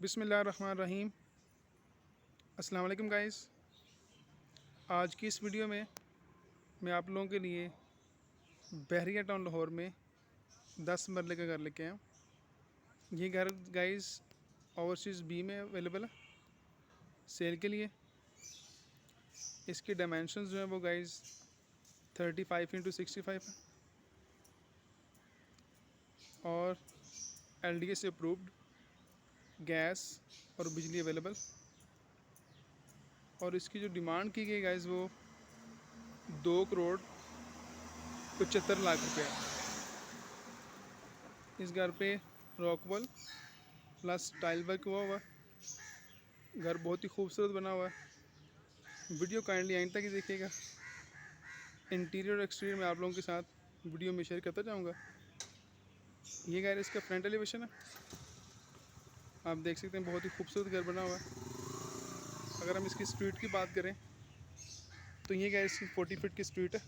बिस्मिल्लाहिर्रहमानिर्रहीम। अस्सलाम वालेकुम गाइस। आज की इस वीडियो में मैं आप लोगों के लिए बहरिया टाउन लाहौर में 10 मरले का घर लेके आया हूँ। ये घर गाइस ओवरसीज़ बी में अवेलेबल है सेल के लिए। इसकी डायमेंशंस जो है वो गाइस 35x65 है और LDA से अप्रूव्ड, गैस और बिजली अवेलेबल। और इसकी जो डिमांड की गई गाइस वो 2,75,00,000 रुपये है। इस घर पे रॉकवॉल प्लस टाइल वर्क हुआ है। घर बहुत ही खूबसूरत बना हुआ है। वीडियो काइंडली एंड तक ही देखिएगा। इंटीरियर और एक्सटीरियर में आप लोगों के साथ वीडियो में शेयर करता जाऊंगा। ये घर इसका फ्रंट एलिवेशन है, आप देख सकते हैं। बहुत ही खूबसूरत घर बना हुआ है। अगर हम इसकी स्ट्रीट की बात करें तो ये घर इसकी 40 फीट की स्ट्रीट है।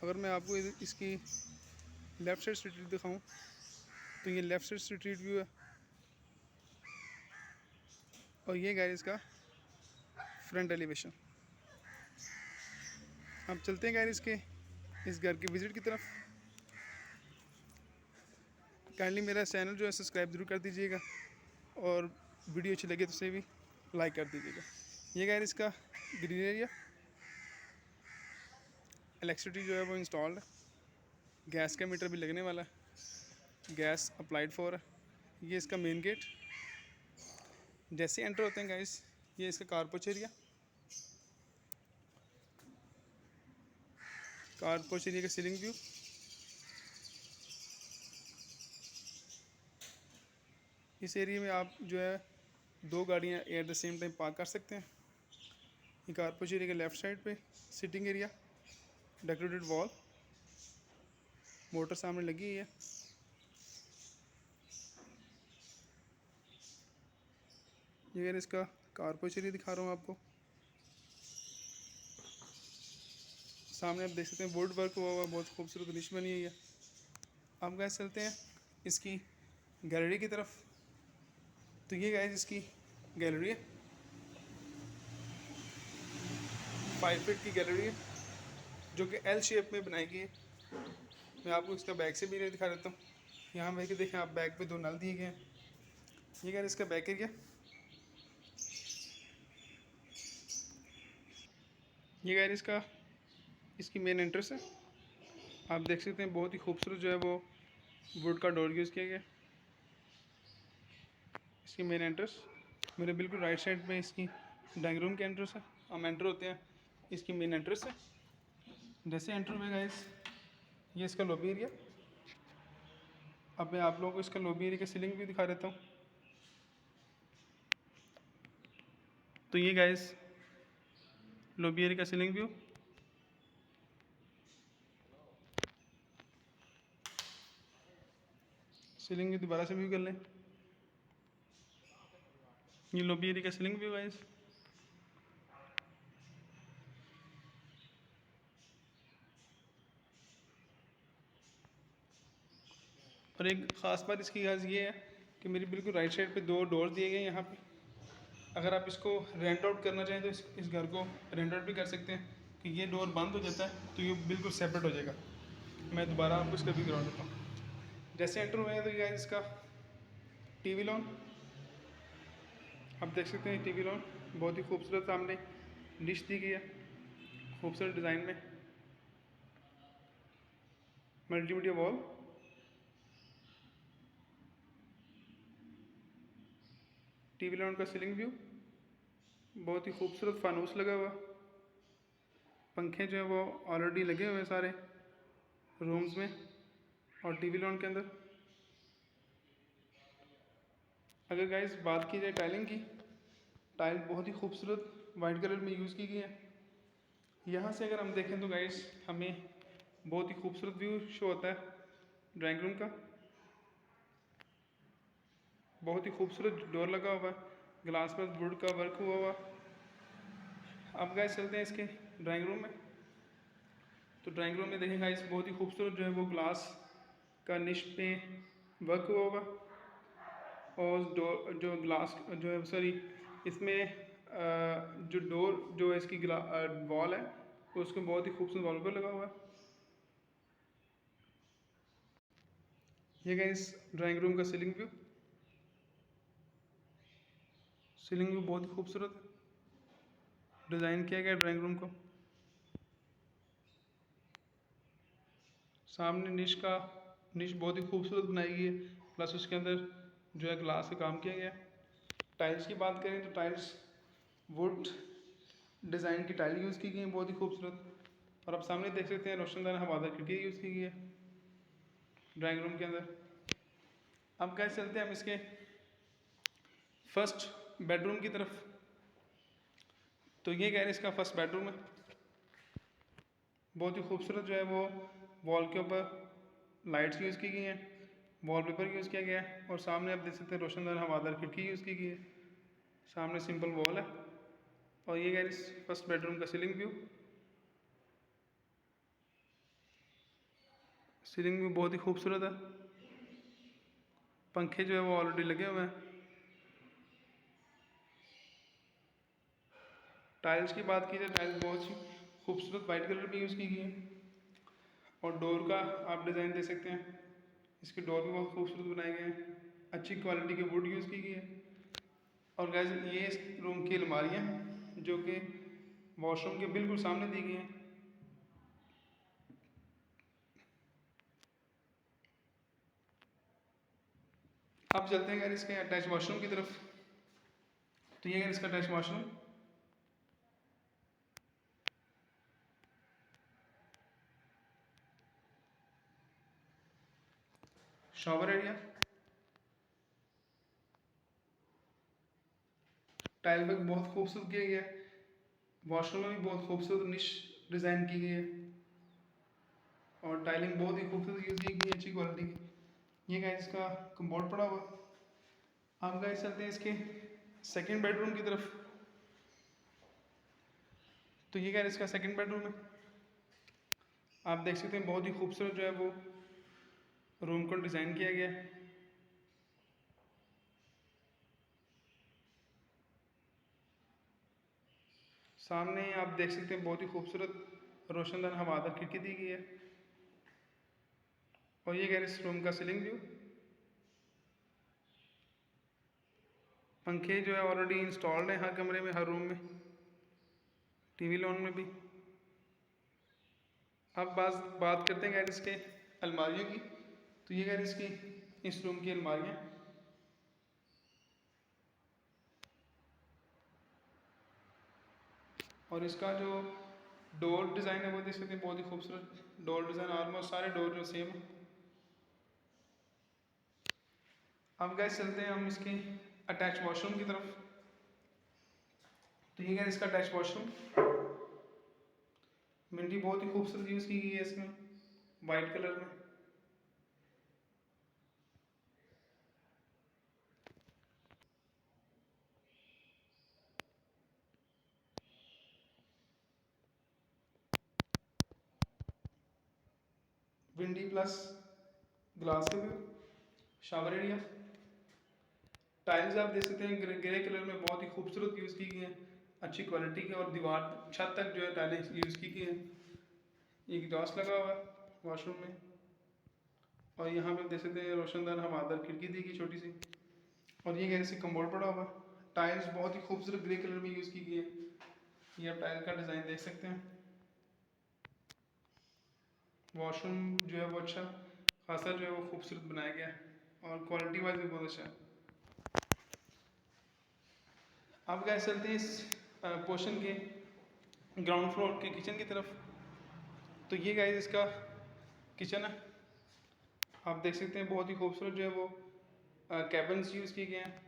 अगर मैं आपको इसकी लेफ़्ट साइड स्ट्रीट दिखाऊं तो ये लेफ़्ट साइड स्ट्रीट व्यू है और ये घर इसका फ्रंट एलिवेशन। अब चलते हैं इस घर की विज़िट की तरफ। काइंडली मेरा चैनल जो है सब्सक्राइब ज़रूर कर दीजिएगा और वीडियो अच्छी लगे तो उसे भी लाइक कर दीजिएगा। ये इसका ग्रीन एरिया, इलेक्ट्रिसिटी जो है वो इंस्टॉल्ड है, गैस का मीटर भी लगने वाला है, गैस अप्लाइड फॉर है। ये इसका मेन गेट। जैसे एंटर होते हैं गाइस, ये इसका कारपोच एरिया। कारपोच एरिया का सीलिंग व्यू। इस एरिया में आप जो है 2 गाड़ियाँ at the same time park कर सकते हैं। ये कारपोच एरिया के लेफ़्ट साइड पे sitting area, decorated wall, motor सामने लगी हुई है। ये अगर इसका कारपोच एरिया दिखा रहा हूँ आपको। सामने आप देख सकते हैं वुड वर्क हुआ हुआ, बहुत खूबसूरत फिनिश बनी हुई है। अब गैस चलते हैं इसकी गैलरी की तरफ। तो ये गैस इसकी गैलरी है, 5 फीट की गैलरी है जो कि L शेप में बनाई गई है। मैं आपको इसका बैक से भी नहीं दिखा देता हूँ। यहाँ बैठ के देखें आप, बैक पे 2 नल दिए गए हैं। ये गैस इसका बैक एरिया। ये गैस इसकी मेन एंट्रेंस है। आप देख सकते हैं बहुत ही खूबसूरत जो है वो वुड का डोर यूज़ किया गया। इसकी मेन एंट्रेंस मेरे बिल्कुल राइट साइड में इसकी डाइनिंग रूम की एंट्रेंस है। हम एंटर होते हैं, इसकी मेन एंट्रेंस है। जैसे एंटर हुए गाइस, ये इसका लॉबी एरिया। अब मैं आप लोगों को इसका लॉबी एरिया का सीलिंग भी दिखा देता हूँ। तो ये गाइस लॉबी एरिया का सीलिंग व्यू। सीलिंग व्यू दोबारा से व्यू कर लें। ये लॉबी एरिया का सीलिंग व्यू गाइस। और एक ख़ास बात इसकी गाइस ये है कि मेरी बिल्कुल राइट साइड पे 2 डोर दिए गए हैं यहाँ पे। अगर आप इसको रेंट आउट करना चाहें तो इस घर को रेंट आउट भी कर सकते हैं कि ये डोर बंद हो जाता है तो ये बिल्कुल सेपरेट हो जाएगा। मैं दोबारा आपको इसका भी करवा देता हूँ। जैसे एंटर हुए हैं तो ये इसका टीवी लॉन। आप देख सकते हैं टीवी लॉन बहुत ही खूबसूरत सामने डिश दी गई है, खूबसूरत डिज़ाइन में। मल्टीमीडिया वॉल, टीवी लॉन का सीलिंग व्यू, बहुत ही खूबसूरत फानूस लगा हुआ। पंखे जो है वो ऑलरेडी लगे हुए हैं सारे रूम्स में और टीवी लॉन के अंदर। अगर गाइस बात की जाए टाइलिंग की, टाइल बहुत ही खूबसूरत वाइट कलर में यूज़ की गई है। यहाँ से अगर हम देखें तो गाइस हमें बहुत ही खूबसूरत व्यू शो होता है ड्राइंग रूम का। बहुत ही खूबसूरत डोर लगा हुआ है, ग्लास पर वुड का वर्क हुआ हुआ। अब गाइस चलते हैं इसके ड्राइंग रूम में। तो ड्राइंग रूम में देखेंगे इस बहुत ही खूबसूरत जो है वो ग्लास का निश पे वर्क हुआ होगा, और जो ग्लास जो है सॉरी इसमें जो डोर जो है इसकी वॉल है उसको बहुत ही खूबसूरत वॉलपेपर लगा हुआ है। ये इस ड्राइंग रूम का सीलिंग व्यू बहुत ही खूबसूरत है, डिज़ाइन किया गया ड्राइंग रूम को। सामने निश बहुत ही खूबसूरत बनाई गई है, प्लस उसके अंदर जो है ग्लास का काम किया गया है। टाइल्स की बात करें तो टाइल्स वुड डिज़ाइन की टाइल यूज़ की गई है, बहुत ही खूबसूरत। और आप सामने देख सकते हैं रोशनदान हवादार खिड़की यूज़ की गई है ड्राइंग रूम के अंदर। अब कैसे चलते हैं हम इसके फर्स्ट बेडरूम की तरफ। तो ये कह रहे हैं इसका फर्स्ट बेडरूम है, बहुत ही खूबसूरत जो है वो वॉल के ऊपर लाइट्स यूज़ की गई हैं, वॉलपेपर यूज़ किया गया है, और सामने आप देख सकते हैं रोशनदार हवादार खिड़की यूज़ की गई है। सामने सिंपल वॉल है, और ये कह रहे फर्स्ट बेडरूम का सीलिंग व्यू बहुत ही खूबसूरत है। पंखे जो है वो ऑलरेडी लगे हुए हैं। टाइल्स की बात की जाए, टाइल्स बहुत ही खूबसूरत वाइट कलर में यूज़ की गई है, और डोर का आप डिज़ाइन दे सकते हैं, इसके डोर भी बहुत खूबसूरत बनाए गए हैं, अच्छी क्वालिटी के वुड यूज़ की गई है। और गैस ये इस रूम की अलमारियाँ जो कि वॉशरूम के बिल्कुल सामने दी गई हैं। अब चलते हैं अगर इसके अटैच वॉशरूम की तरफ। तो ये अगर इसका attach washroom, shower area, tile work बहुत खूबसूरत किया गया है, वॉशरूम में भी बहुत खूबसूरत निश डिज़ाइन की गई है, और टाइलिंग बहुत ही खूबसूरत यूज़ की गई है, अच्छी क्वालिटी की। ये गाइस इसका कम्बोर्ड पड़ा हुआ। अब गाइस चलते हैं इसके सेकंड बेडरूम की तरफ। तो ये गाइस इसका सेकंड बेडरूम है, आप देख सकते हैं बहुत ही खूबसूरत जो है वो रूम को डिज़ाइन किया गया है। सामने आप देख सकते हैं बहुत ही खूबसूरत रोशनदान हवादार खिड़की दी गई है, और ये इस रूम का सीलिंग व्यू। पंखे जो है ऑलरेडी इंस्टॉल्ड है हर कमरे में, हर रूम में, टीवी लॉन में भी। अब बात करते हैं इसके अलमारियों की। तो ये इसकी इस रूम की अलमारियाँ, और इसका जो डोर डिज़ाइन है वो देख सकते हैं बहुत ही खूबसूरत डोर डिज़ाइन, ऑलमोस्ट सारे डोर जो सेम है। अब गैस चलते हैं हम इसके अटैच वॉशरूम की तरफ। तो ये इसका अटैच वॉशरूम मिंटी बहुत ही खूबसूरत यूज़ की गई है इसमें, वाइट कलर में। विंडी प्लस ग्लास के व्यू, शावर एरिया, टाइल्स आप देख सकते हैं ग्रे कलर में बहुत ही खूबसूरत यूज़ की गई हैं, अच्छी क्वालिटी के, और दीवार छत तक जो है टाइल्स यूज़ की गई हैं। एक एग्जॉस्ट लगा हुआ है वॉशरूम में, और यहाँ पे देख सकते हैं रोशनदान हवादार खिड़की दी गई छोटी सी, और ये कैसे कम्बोर्ड पड़ा हुआ। टाइल्स बहुत ही खूबसूरत ग्रे कलर में यूज़ की गई है, ये आप टाइल का डिज़ाइन देख सकते हैं। वॉशरूम जो है वो अच्छा खासा जो है वो खूबसूरत बनाया गया है, और क्वालिटी वाइज भी बहुत अच्छा है। अब गैस चलते हैं इस पोर्शन के ग्राउंड फ्लोर के किचन की तरफ। तो ये गाइस इसका किचन है, आप देख सकते हैं बहुत ही खूबसूरत जो है वो कैबिन्स यूज़ किए गए हैं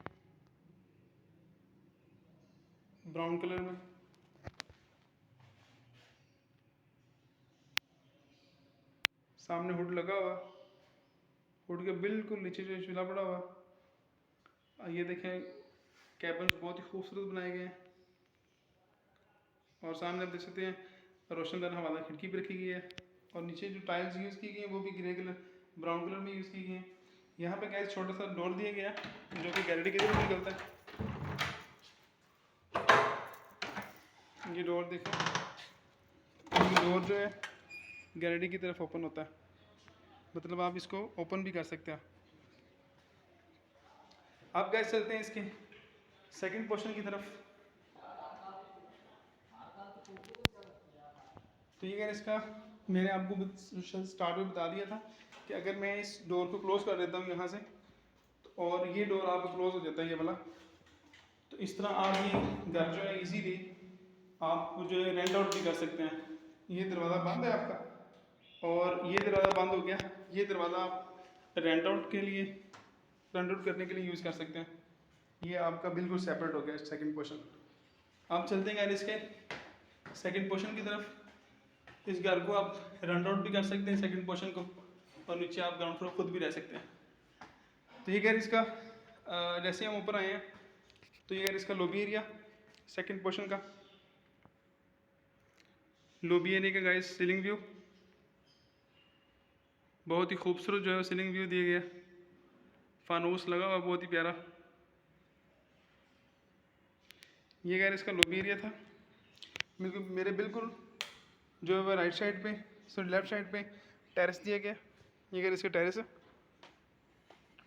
ब्राउन कलर में। सामने हुड लगा हुआ, हुड के बिल्कुल नीचे जो चूल्हा पड़ा हुआ। ये देखें कैबिन्स बहुत ही खूबसूरत बनाए गए हैं, और सामने आप देख सकते हैं रोशनदान हवादार खिड़की भी रखी गई है। और नीचे जो टाइल्स यूज़ की गई हैं वो भी ग्रे कलर ब्राउन कलर में यूज़ की गई हैं। यहाँ पे गैस छोटा सा डोर दिया गया जो कि गैलरी की तरफ निकलता है। ये डोर देखें, ये डोर जो है गैलरी की तरफ ओपन होता है, मतलब आप इसको ओपन भी कर सकते हैं। आप गैस चलते हैं इसके सेकंड पोर्शन की तरफ। तो ये गैस इसका मैंने आपको स्टार्ट में बता दिया था कि अगर मैं इस डोर को क्लोज कर देता हूँ यहाँ से और ये डोर आपका क्लोज हो जाता है ये वाला, तो इस तरह आप ये घर जो है इजीली आप जो है रेंट आउट भी कर सकते हैं। ये दरवाज़ा बंद है आपका और ये दरवाज़ा बंद हो गया। ये दरवाज़ा आप रेंट आउट करने के लिए यूज़ कर सकते हैं। ये आपका बिल्कुल सेपरेट हो गया सेकंड पोर्शन। आप चलते हैं इसके सेकंड पोर्शन की तरफ। इस घर को आप रेंट आउट भी कर सकते हैं सेकंड पोर्शन को, और नीचे आप ग्राउंड फ्लोर खुद भी रह सकते हैं। तो ये घर इसका जैसे हम ऊपर आए हैं तो ये घर इसका लॉबी एरिया सेकंड पोर्शन का। लॉबी एरिया का गाइस सीलिंग व्यू बहुत ही खूबसूरत जो है सीलिंग व्यू दिया गया, फानूस लगा हुआ बहुत ही प्यारा। ये गाइस इसका लॉबी एरिया था। मेरे बिल्कुल जो है राइट साइड पे सॉरी लेफ्ट साइड पे टेरेस दिया गया। ये गाइस इसका टेरेस है।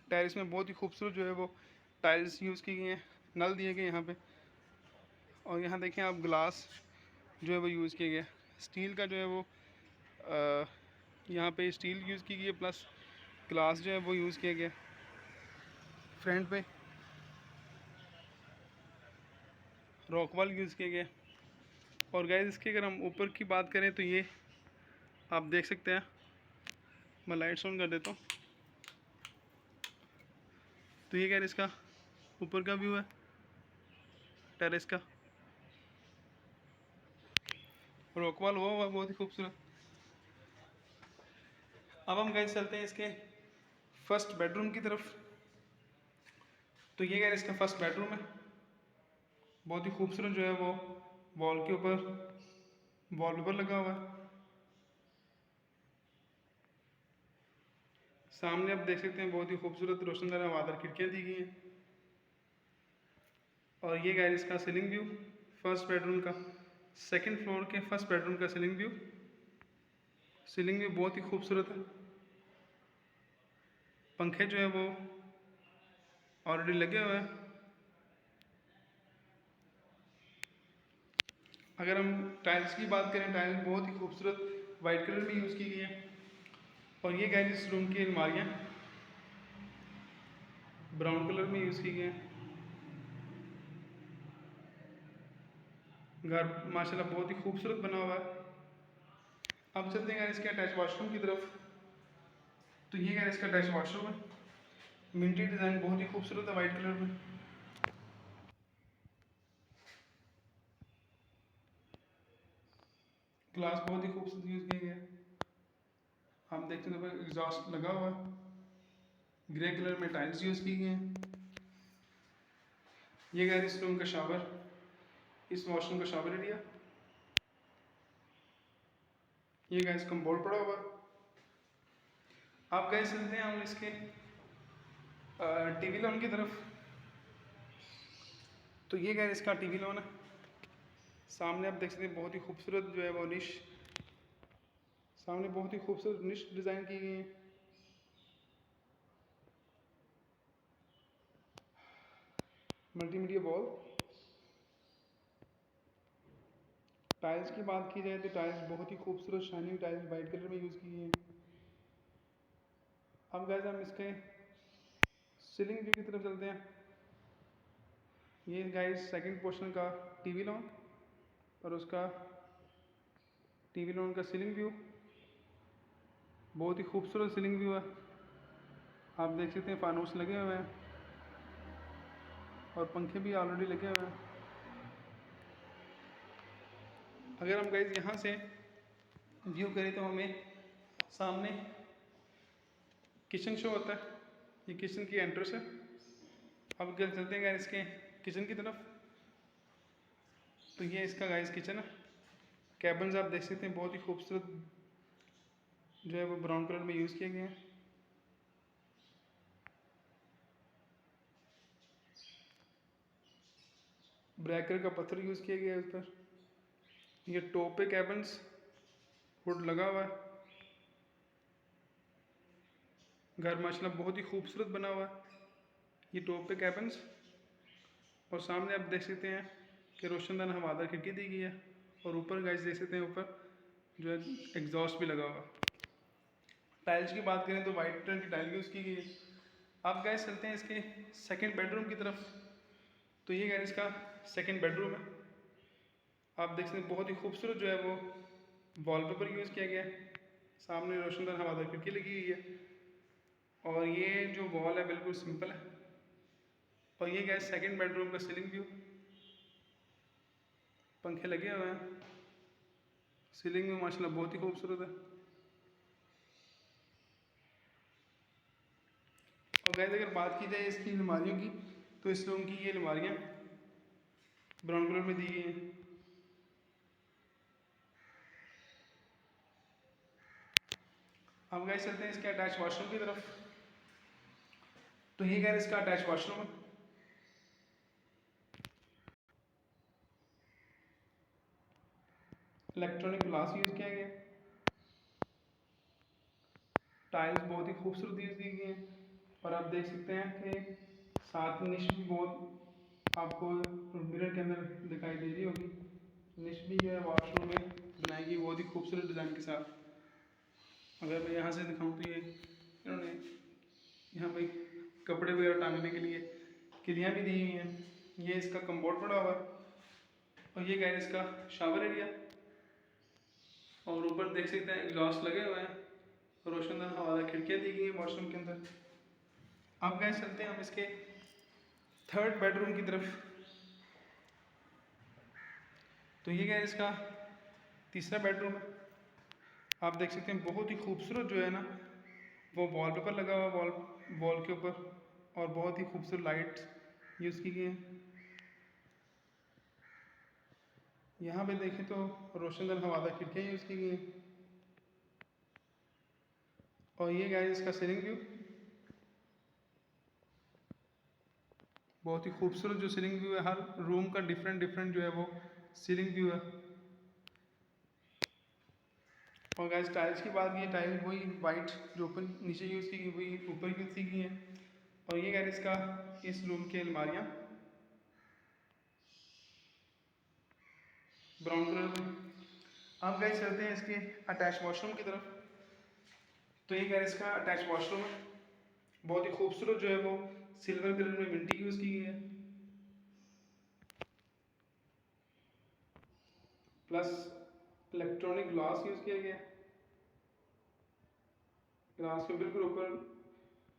टेरेस में बहुत ही खूबसूरत जो है वो टाइल्स यूज़ की गई हैं, नल दिए गए यहाँ पे। और यहाँ देखें आप ग्लास जो है वो यूज़ किया गया, स्टील का जो है वो यहाँ पे स्टील यूज़ की गई है, प्लस ग्लास जो है वो यूज़ किया गया। फ्रंट पे रॉकवॉल यूज़ किया गया। और गाइस इसके अगर हम ऊपर की बात करें तो ये आप देख सकते हैं, मैं लाइट्स ऑन कर देता हूँ। तो ये गाइस इसका ऊपर का व्यू है टेरेस का, रॉकवॉल हुआ बहुत ही खूबसूरत। अब हम गाइस चलते हैं इसके फर्स्ट बेडरूम की तरफ। तो ये गाइस इसका फर्स्ट बेडरूम है, बहुत ही खूबसूरत जो है वो वॉल के ऊपर वॉलपेपर लगा हुआ है। सामने आप देख सकते हैं बहुत ही खूबसूरत रोशनदार हवादार खिड़कियाँ दी गई हैं। और ये गाइस इसका सीलिंग व्यू फर्स्ट बेडरूम का, सेकंड फ्लोर के फर्स्ट बेडरूम का सीलिंग व्यू। सीलिंग व्यू बहुत ही खूबसूरत है। पंखे जो है वो ऑलरेडी लगे हुए हैं। अगर हम टाइल्स की बात करें, टाइल्स बहुत ही खूबसूरत वाइट कलर में यूज़ की गई है। और ये गाइस इस रूम की अलमारियाँ ब्राउन कलर में यूज़ की गई हैं। घर माशाल्लाह बहुत ही खूबसूरत बना हुआ है। अब चलते हैं इसके अटैच वॉशरूम की तरफ। तो ये गाइस इसका अटैच वॉशरूम है, मिंटी डिज़ाइन बहुत ही खूबसूरत है वाइट कलर में। ग्लास बहुत ही खूबसूरत यूज़ किया गया है। हम देखते हैं एग्जॉस्ट लगा हुआ है, ग्रे कलर में टाइल्स यूज़ की गई हैं। ये गाइस इस रूम का शावर, इस वॉशरूम का शावर एरिया। ये गाइस कंबोर्ड पड़ा हुआ है। आप गाइस चलते हैं हम इसके टीवी लॉन की तरफ। तो ये गाइस इसका टीवी लॉन है। सामने आप देख सकते हैं बहुत ही खूबसूरत जो है वो निश, सामने बहुत ही खूबसूरत निश डिज़ाइन की गई है। Multimedia wall. टाइल्स की बात की जाए तो टाइल्स बहुत ही खूबसूरत शाइनिंग टाइल्स वाइट कलर में यूज़ की गई हैं। अब गाइस हम इसके सीलिंग व्यू की तरफ चलते हैं। ये गाइस सेकंड पोर्शन का टीवी लॉन और उसका टीवी लॉन का सीलिंग व्यू, बहुत ही खूबसूरत सीलिंग व्यू है। आप देख सकते हैं फानूस लगे हुए हैं और पंखे भी ऑलरेडी लगे हुए हैं। अगर हम गाइस यहाँ से व्यू करें तो हमें सामने किचन शो होता है। ये किचन की एंट्रेंस है। अब अगर चलते हैं गाइस इसके किचन की तरफ। तो ये इसका गाइस किचन है। कैबिन्स आप देख सकते हैं बहुत ही खूबसूरत जो है वो ब्राउन कलर में यूज़ किए गए हैं। ब्लैक कलर का पत्थर यूज़ किया गया है उस पर। ये टॉप पे कैबिन्स हुड लगा हुआ है। घर माशाल्लाह बहुत ही खूबसूरत बना हुआ है। ये टॉप पे कैबिन्स और सामने आप देख सकते हैं कि रोशनदान हवादार खिड़की दी गई है। और ऊपर गाइस देख सकते हैं ऊपर जो है एग्जॉस्ट भी लगा हुआ। टाइल्स की बात करें तो वाइट कलर की टाइल यूज़ की गई है। आप गाइस चलते हैं इसके सेकंड बेडरूम की तरफ। तो ये गाइस इसका सेकंड बेडरूम है। आप देख सकते हैं बहुत ही खूबसूरत जो है वो वॉलपेपर यूज़ किया गया है। सामने रोशनदार हवादार खिड़की लगी हुई है और ये जो वॉल है बिल्कुल सिंपल है। और ये गाइस सेकंड बेडरूम का सीलिंग व्यू। पंखे लगे हुए हैं। सीलिंग में माशाल्लाह बहुत ही खूबसूरत है। और गाइस अगर बात की जाए इसकी अलमारियों की तो इस रूम की ये अलमारियाँ ब्राउन कलर में दी गई हैं। अब गाइस चलते हैं इसके अटैच वॉशरूम की तरफ। तो ये गाइस इसका अटैच वॉशरूम है। इलेक्ट्रॉनिक ग्लास यूज़ किया गया। टाइल्स बहुत ही खूबसूरत यूज़ की गई हैं। और आप देख सकते हैं कि साथ निश भी बहुत आपको मिरर के अंदर दिखाई दे रही होगी। निश भी जो है वॉशरूम में बनाई गई बहुत ही खूबसूरत डिज़ाइन के साथ। अगर मैं यहाँ से दिखाऊँ तो ये इन्होंने यहाँ पे कपड़े वगैरह टांगने के लिए किलियाँ भी दी हुई हैं। ये इसका कम्बोर्ड पड़ा हुआ है और ये गाइस इसका शावर एरिया। और ऊपर देख सकते हैं ग्लास लगे हुए हैं। रोशनदान हवादार खिड़कियाँ दी गई हैं वॉशरूम के अंदर। अब गाइस चलते हैं हम इसके थर्ड बेडरूम की तरफ। तो ये गाइस इसका तीसरा बेडरूम है। आप देख सकते हैं बहुत ही खूबसूरत जो है ना वो वॉलपेपर लगा हुआ वॉल के ऊपर और बहुत ही खूबसूरत लाइट्स यूज़ की गई हैं। यहाँ पे देखें तो रोशनदान हवादार खिड़कियाँ यूज़ की गई हैं। और ये गाइस इसका सीलिंग व्यू। बहुत ही खूबसूरत जो सीलिंग व्यू है। हर रूम का डिफरेंट डिफरेंट जो है वो सीलिंग व्यू है। और गाइस टाइल्स की बात की टाइल वही वाइट जो ऊपर नीचे यूज़ की गई वही ऊपर यूज़ की गई है। और ये गाइस इसका इस रूम की अलमारियाँ ब्राउन कलर में। अब गाइस चलते हैं इसके अटैच वॉशरूम की तरफ। तो ये गाइस इसका अटैच वॉशरूम है। बहुत ही खूबसूरत जो है वो सिल्वर कलर में मिंटी यूज़ की गई है। प्लस इलेक्ट्रॉनिक ग्लास यूज़ किया गया है। ग्लास के बिल्कुल ऊपर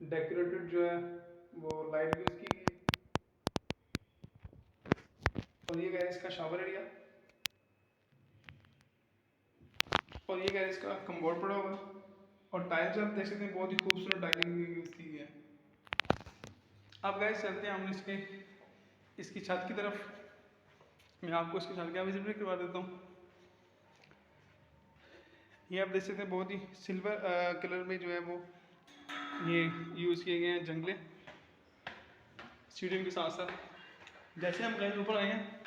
डेकोरेटेड जो है वो लाइट यूज़ की गई। और ये गाइस इसका शावर एरिया। और ये गाइस इसका कम्बोर्ड पड़ा हुआ है। और टाइल्स आप देख सकते हैं बहुत ही खूबसूरत टाइलिंग यूज़ की गई है। अब गाइस चलते हैं हम इसकी छत की तरफ। मैं आपको इसकी छत का विजिट भी करवा देता हूँ। ये आप देख सकते हैं बहुत ही सिल्वर कलर में जो है वो ये यूज़ किए गए हैं जंगले सीढ़ियों के साथ साथ। जैसे हम गए ऊपर आए हैं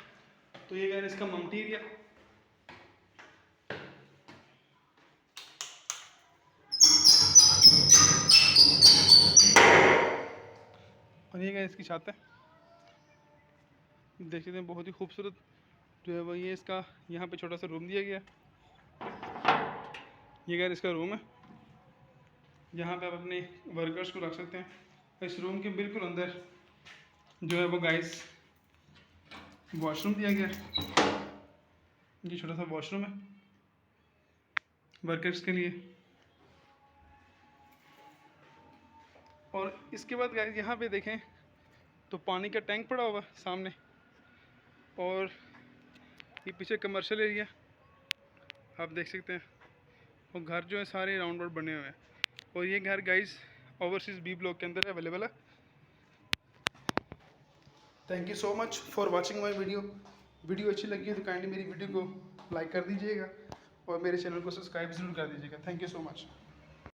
तो ये गए इसका मम्टी एरिया। और ये गए इसकी छत है। देख सकते हैं बहुत ही खूबसूरत जो है वो ये इसका यहाँ पे छोटा सा रूम दिया गया। ये गैर इसका रूम है जहाँ पे आप अपने वर्कर्स को रख सकते हैं। इस रूम के बिल्कुल अंदर जो है वो गाइस वॉशरूम दिया गया। ये छोटा सा वॉशरूम है वर्कर्स के लिए। और इसके बाद गाइस यहाँ पे देखें तो पानी का टैंक पड़ा हुआ सामने। और ये पीछे कमर्शियल एरिया आप देख सकते हैं। और घर जो है सारे राउंड राउंड बने हुए हैं। और ये घर गाइस ओवरसीज़ बी ब्लॉक के अंदर अवेलेबल है। Thank you so much for watching my video अच्छी लगी है तो काइंडली मेरी वीडियो को लाइक कर दीजिएगा और मेरे चैनल को सब्सक्राइब ज़रूर कर दीजिएगा। Thank you so much.